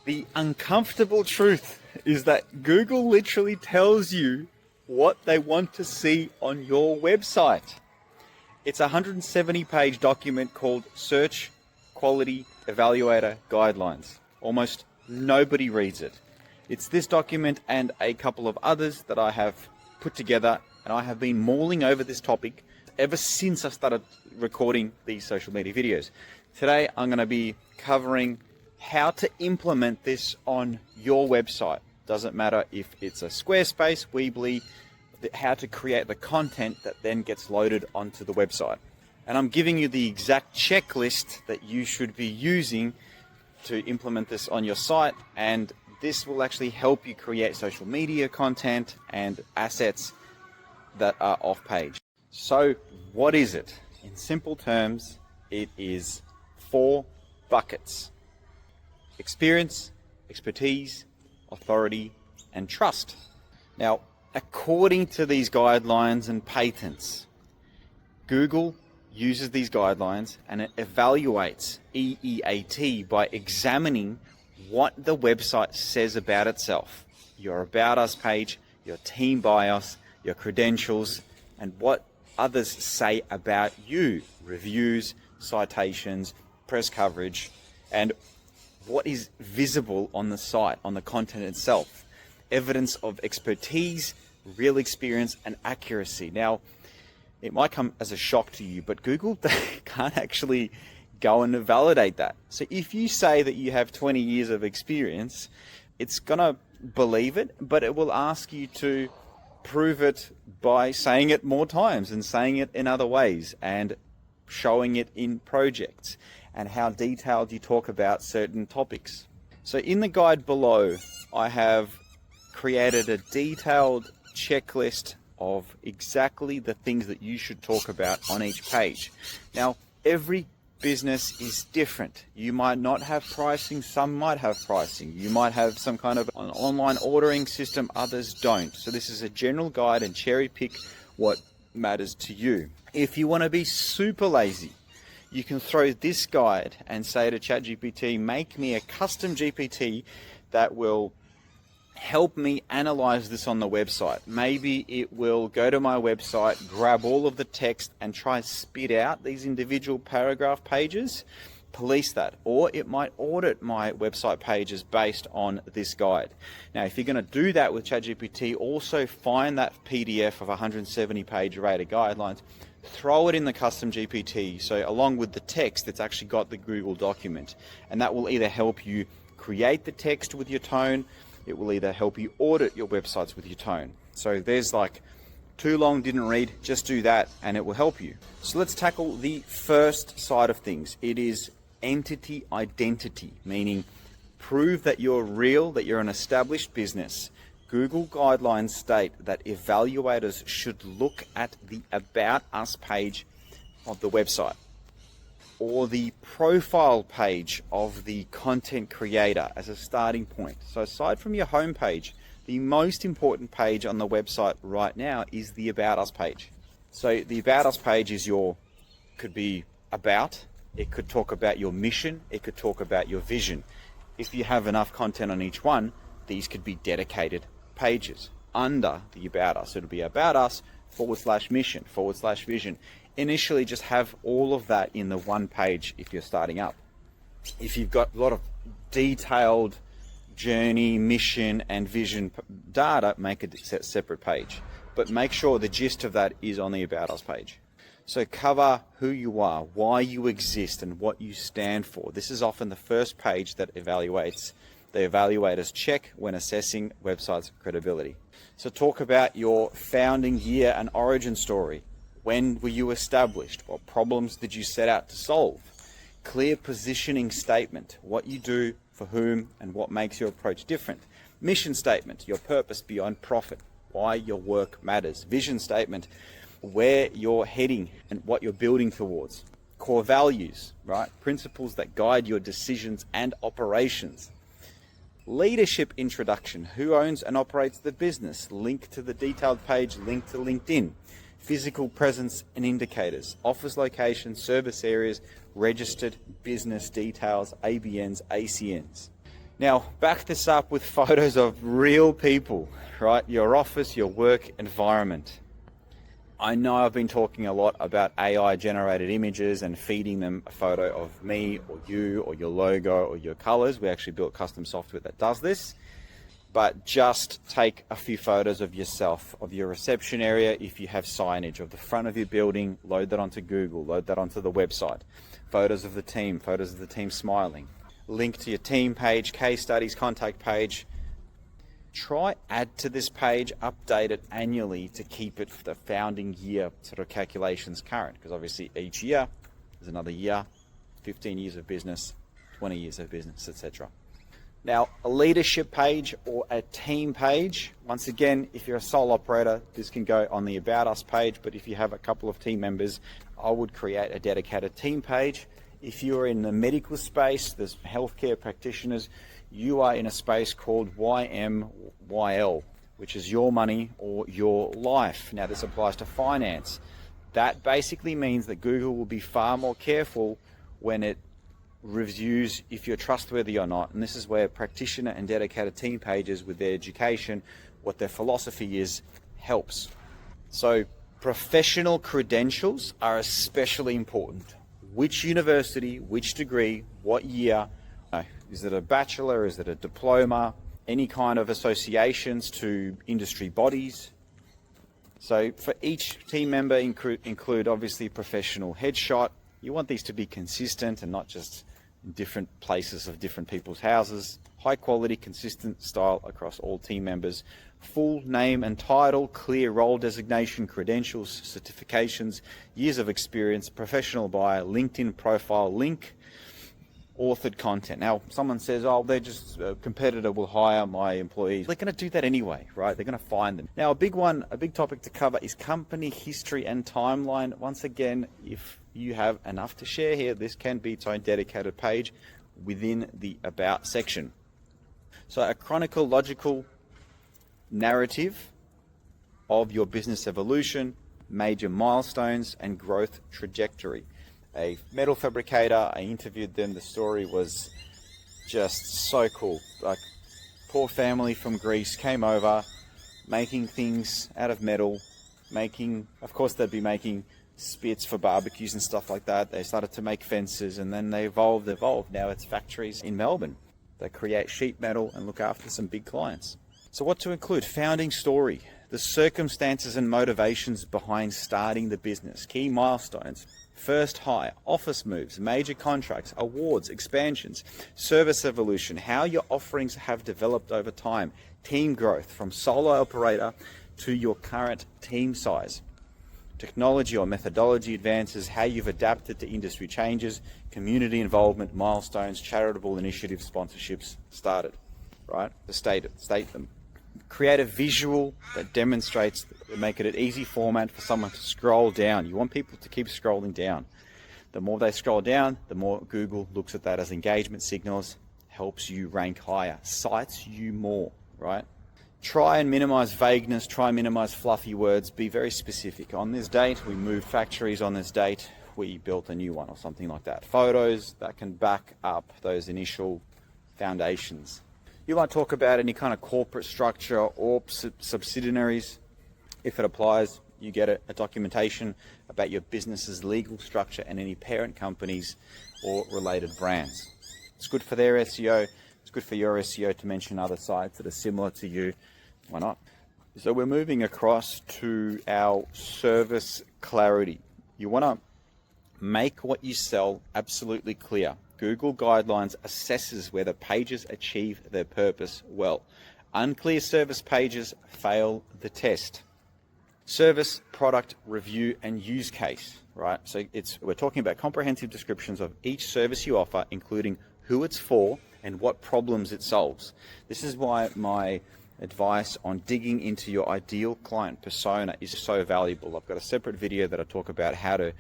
The uncomfortable truth is that Google literally tells you what they want to see on your website. It's a 170-page document called Search Quality Evaluator Guidelines. Almost nobody reads it. It's this document and a couple of others that I have put together, and I have been mulling over this topic ever since I started recording these social media videos. Today I'm going to be covering how to implement this on your website. Doesn't matter if it's a Squarespace, Weebly, how to create the content that then gets loaded onto the website. And I'm giving you the exact checklist that you should be using to implement this on your site, and this will actually help you create social media content and assets that are off page. So what is it? In simple terms, it is 4 buckets: experience, expertise, authority, and trust. Now, according to these guidelines and patents, Google uses these guidelines and it evaluates EEAT by examining what the website says about itself. Your About Us page, your team bios, your credentials, and what others say about you. Reviews, citations, press coverage, and what is visible on the site, on the content itself. Evidence of expertise, real experience, and accuracy. Now, it might come as a shock to you, but Google can't actually go and validate that. So if you say that you have 20 years of experience, it's going to believe it, but it will ask you to prove it by saying it more times and saying it in other ways and showing it in projects and how detailed you talk about certain topics. So in the guide below, I have created a detailed checklist of exactly the things that you should talk about on each page. Now, every business is different. You might not have pricing, some might have pricing. You might have some kind of an online ordering system, others don't. So this is a general guide and cherry pick what matters to you. If you want to be super lazy, you can throw this guide and say to ChatGPT, make me a custom GPT that will help me analyze this on the website. Maybe it will go to my website, grab all of the text and try and spit out these individual paragraph pages, police that. Or it might audit my website pages based on this guide. Now, if you're going to do that with ChatGPT, also find that PDF of 170-page rated guidelines, throw it in the custom GPT. So along with the text, it's actually got the Google document. And that will either help you create the text with your tone, it will either help you audit your websites with your tone. So there's like, too long, didn't read, just do that and it will help you. So let's tackle the first side of things. It is entity identity, meaning prove that you're real, that you're an established business. Google guidelines state that evaluators should look at the About Us page of the website, or the profile page of the content creator as a starting point. So aside from your home page, the most important page on the website right now is the About Us page. So the About Us page is could be about, it could talk about your mission, it could talk about your vision. If you have enough content on each one, these could be dedicated pages under the About Us. It'll be About Us /mission /vision. Initially, just have all of that in the one page if you're starting up. If you've got a lot of detailed journey, mission, and vision data, make a separate page. But make sure the gist of that is on the About Us page. So cover who you are, why you exist, and what you stand for. This is often the first page that the evaluators check when assessing websites' credibility. So talk about your founding year and origin story. When were you established? What problems did you set out to solve? Clear positioning statement, what you do, for whom, and what makes your approach different. Mission statement, your purpose beyond profit, why your work matters. Vision statement, where you're heading and what you're building towards. Core values, right? Principles that guide your decisions and operations. Leadership introduction, who owns and operates the business? Link to the detailed page, link to LinkedIn. Physical presence and indicators, office location, service areas, registered business details, ABNs, ACNs. Now, back this up with photos of real people, right? Your office, your work environment. I know I've been talking a lot about AI generated images and feeding them a photo of me or you or your logo or your colors. We actually built custom software that does this. But just take a few photos of yourself, of your reception area. If you have signage of the front of your building, load that onto Google, load that onto the website. Photos of the team smiling. Link to your team page, case studies, contact page. Try add to this page, update it annually to keep it for the founding year sort of calculations current, because obviously each year is another year, 15 years of business, 20 years of business, etc. Now, a leadership page or a team page, once again, if you're a sole operator, this can go on the About Us page, but if you have a couple of team members, I would create a dedicated team page. If you're in the medical space, there's healthcare practitioners, you are in a space called YMYL, which is your money or your life. Now, this applies to finance. That basically means that Google will be far more careful when it reviews if you're trustworthy or not. And this is where practitioner and dedicated team pages with their education, what their philosophy is, helps. So professional credentials are especially important. Which university, which degree, what year? Is it a bachelor? Is it a diploma? Any kind of associations to industry bodies? So for each team member, include obviously professional headshot. You want these to be consistent and not just in different places of different people's houses. High quality, consistent style across all team members. Full name and title, clear role designation, credentials, certifications, years of experience, professional bio, LinkedIn profile link, authored content. Now, someone says, oh, they're just a competitor will hire my employees. They're going to do that anyway, right? They're going to find them. Now, a big topic to cover is company history and timeline. Once again, if you have enough to share here, this can be its own dedicated page within the About section. So a chronological narrative of your business evolution, major milestones, and growth trajectory. A metal fabricator, I interviewed them, the story was just so cool. Like, poor family from Greece came over, making things out of metal, of course they'd be making spits for barbecues and stuff like that. They started to make fences, and then they evolved. Now it's factories in Melbourne. They create sheet metal and look after some big clients. So what to include? Founding story, the circumstances and motivations behind starting the business, key milestones, first hire, office moves, major contracts, awards, expansions, service evolution, how your offerings have developed over time, team growth from solo operator to your current team size, technology or methodology advances, how you've adapted to industry changes, community involvement, milestones, charitable initiatives, sponsorships started, right? To state them. Create a visual that demonstrates, make it an easy format for someone to scroll down. You want people to keep scrolling down. The more they scroll down, the more Google looks at that as engagement signals, helps you rank higher, cites you more, right? Try and minimize vagueness, try and minimize fluffy words, be very specific. On this date, we moved factories. On this date, we built a new one, or something like that. Photos that can back up those initial foundations. You might talk about any kind of corporate structure or subsidiaries. If it applies, you get a documentation about your business's legal structure and any parent companies or related brands. It's good for their SEO. It's good for your SEO to mention other sites that are similar to you. Why not? So we're moving across to our service clarity. You want to make what you sell absolutely clear. Google Guidelines assesses whether pages achieve their purpose well. Unclear service pages fail the test. Service, product, review, and use case, right? So we're talking about comprehensive descriptions of each service you offer, including who it's for and what problems it solves. This is why my advice on digging into your ideal client persona is so valuable. I've got a separate video that I talk about how to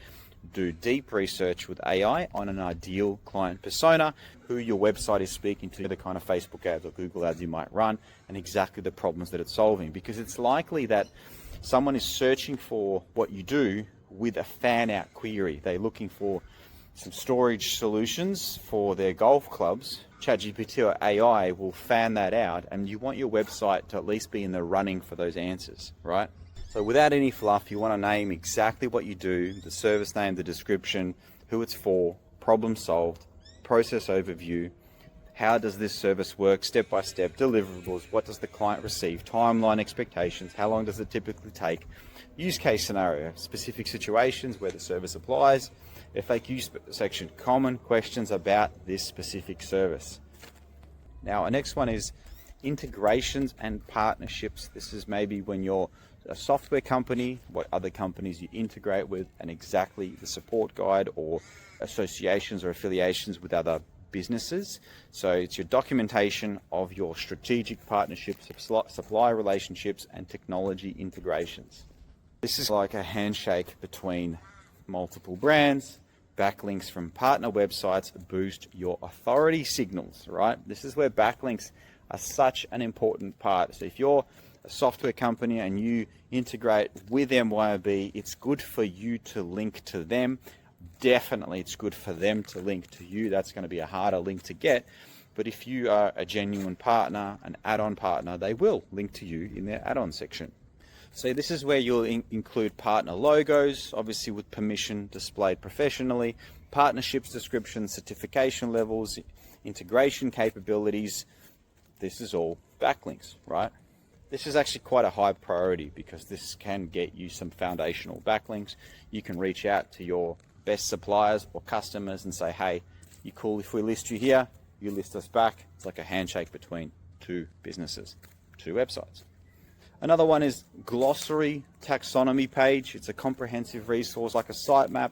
do deep research with AI on an ideal client persona, who your website is speaking to, the kind of Facebook ads or Google ads you might run, and exactly the problems that it's solving. Because it's likely that someone is searching for what you do with a fan out query. They're looking for some storage solutions for their golf clubs, ChatGPT or AI will fan that out, and you want your website to at least be in the running for those answers, right? So without any fluff, you want to name exactly what you do, the service name, the description, who it's for, problem solved, process overview, how does this service work, step by step, deliverables, what does the client receive, timeline expectations, how long does it typically take, use case scenario, specific situations where the service applies, FAQ section, common questions about this specific service. Now, our next one is integrations and partnerships. This is maybe when you're a software company, what other companies you integrate with, and exactly the support guide or associations or affiliations with other businesses. So it's your documentation of your strategic partnerships, supply relationships, and technology integrations. This is like a handshake between multiple brands. Backlinks from partner websites boost your authority signals, right? This is where backlinks are such an important part. So if you're a software company and you integrate with MYOB, it's good for you to link to them. Definitely it's good for them to link to you. That's going to be a harder link to get. But if you are a genuine partner, an add-on partner, they will link to you in their add-on section. So this is where you'll include partner logos, obviously with permission displayed professionally, partnerships descriptions, certification levels, integration capabilities. This is all backlinks, right? This is actually quite a high priority because this can get you some foundational backlinks. You can reach out to your best suppliers or customers and say, hey, you cool if we list you here, you list us back. It's like a handshake between two businesses, two websites. Another one is glossary taxonomy page. It's a comprehensive resource like a sitemap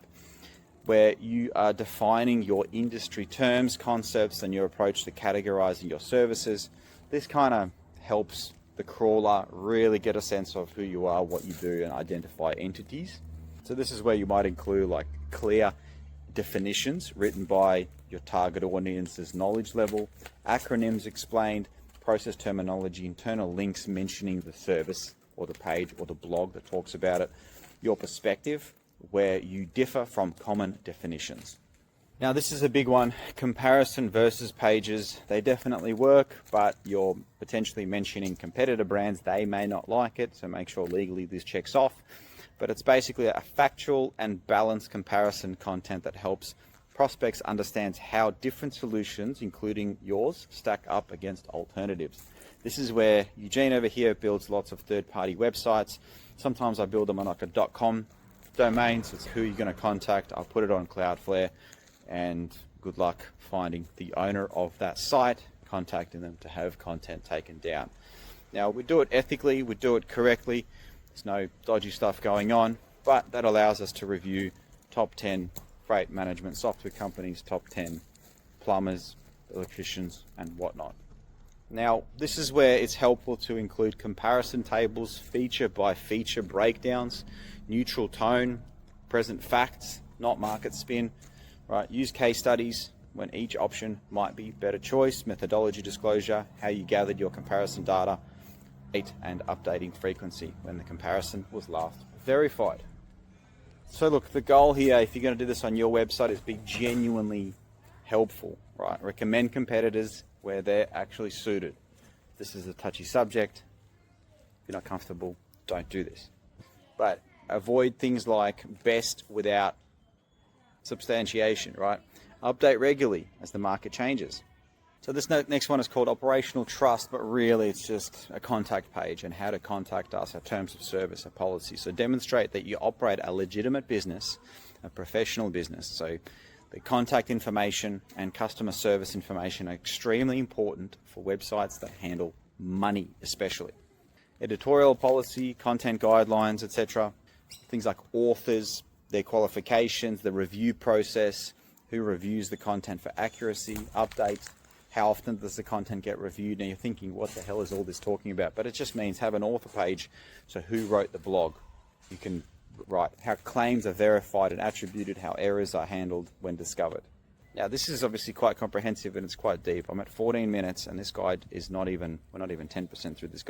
where you are defining your industry terms, concepts, and your approach to categorizing your services. This kind of helps the crawler really get a sense of who you are, what you do, and identify entities. So this is where you might include like clear definitions written by your target audience's knowledge level, acronyms explained, process terminology, internal links mentioning the service or the page or the blog that talks about it, your perspective, where you differ from common definitions. Now this is a big one, comparison versus pages. They definitely work, but you're potentially mentioning competitor brands. They may not like it, so make sure legally this checks off. But it's basically a factual and balanced comparison content that helps prospects understand how different solutions, including yours, stack up against alternatives. This is where Eugene over here builds lots of third-party websites. Sometimes I build them on like a .com domain, so it's who you're going to contact. I'll put it on Cloudflare, and good luck finding the owner of that site, contacting them to have content taken down. Now, we do it ethically, we do it correctly. There's no dodgy stuff going on, but that allows us to review top 10 freight management software companies, top 10 plumbers, electricians, and whatnot. Now, this is where it's helpful to include comparison tables, feature by feature breakdowns, neutral tone, present facts, not market spin, right? Use case studies when each option might be better choice, methodology disclosure, how you gathered your comparison data, and updating frequency when the comparison was last verified. So look, the goal here, if you're going to do this on your website, is be genuinely helpful, right? Recommend competitors where they're actually suited. This is a touchy subject. If you're not comfortable, don't do this. But avoid things like best without substantiation, right? Update regularly as the market changes. So this next one is called Operational Trust, but really it's just a contact page and how to contact us, our terms of service, our policy. So demonstrate that you operate a legitimate business, a professional business. So the contact information and customer service information are extremely important for websites that handle money, especially. Editorial policy, content guidelines, etc. Things like authors, their qualifications, the review process, who reviews the content for accuracy, updates, how often does the content get reviewed? Now you're thinking, what the hell is all this talking about? But it just means have an author page. So who wrote the blog? You can write how claims are verified and attributed, how errors are handled when discovered. Now this is obviously quite comprehensive and it's quite deep. I'm at 14 minutes and this guide is we're not even 10% through this guide.